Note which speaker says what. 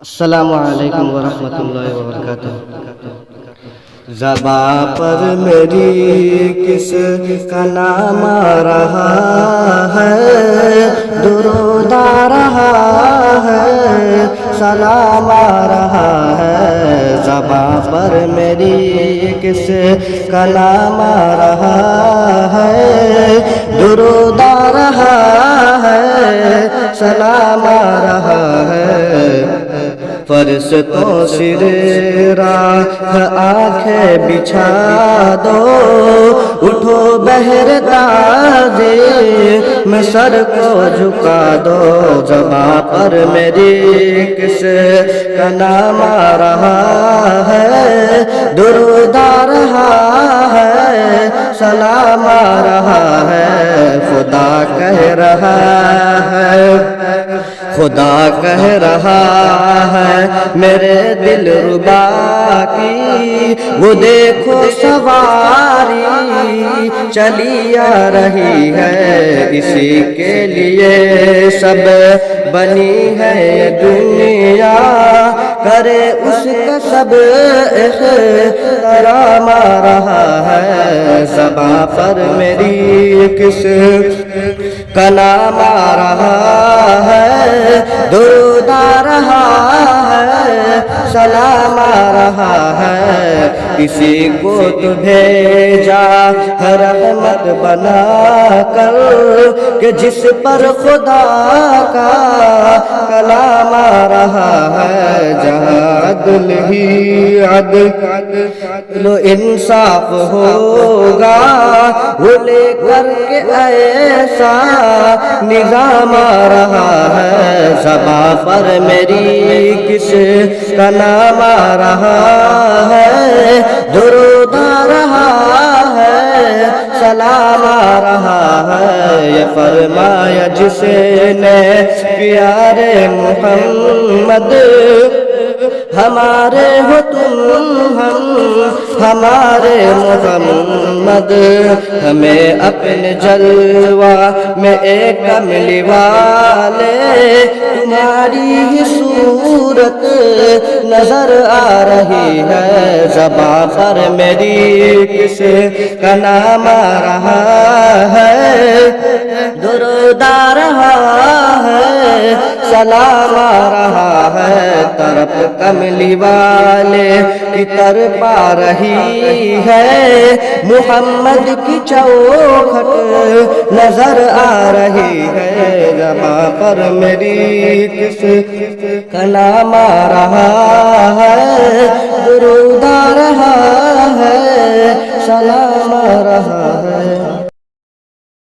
Speaker 1: السلام علیکم ورحمۃ اللہ وبرکاتہ۔ زباں پر میری کس کا نام آ رہا ہے، درود آ رہا ہے، سلام آ رہا ہے۔ زباں پر میری کس کا نام آ رہا ہے، درود آ رہا ہے، سلام آ رہا ہے۔ فرشتوں سر راہ آنکھیں بچھا دو، اٹھو بہر تازی میں سر کو جھکا دو۔ زباں پر میری کس کا نام آ رہا ہے، درود آ رہا ہے، سلام آ رہا ہے۔ خدا کہہ رہا ہے، خدا کہہ رہا ہے میرے دل ربا کی، وہ دیکھو سواری چلی آ رہی ہے۔ اسی کے لیے سب بنی ہے یہ دنیا، کرے اس کا سب احترام آ رہا ہے۔ زباں پر میری کس کا نام آ رہا ہے، درود آ رہا ہے، سلام آ رہا ہے۔ کسی کو تو بھیجا ہے رحمت بنا کر، کہ جس پر خدا کا کلام آ رہا ہے۔ جہاں عدل ہی عدل و انصاف ہوگا، وہ لے کر کے ایسا نظام آ رہا ہے۔ زباں پر میری کس کا نام آ رہا ہے، درود آ رہا ہے، سلام آ رہا ہے۔ یہ فرمایا جس نے پیارے محمد، ہمارے ہو تم ہم ہمارے محمد، ہمیں اپنے جلوہ میں ایک کملی والے، تمہاری ہی صورت نظر آ رہی ہے۔ زباں پر میری کس کا نام آ رہا ہے، درود آ رہا ہے، سلام آ رہا ہے۔ طرف کملی والے کی طرف آ رہی ہے، محمد کی چوکھٹ نظر آ رہی ہے۔ زباں پر میری کس کا نام آ رہا ہے، درود آ رہا ہے، سلام آ رہا ہے۔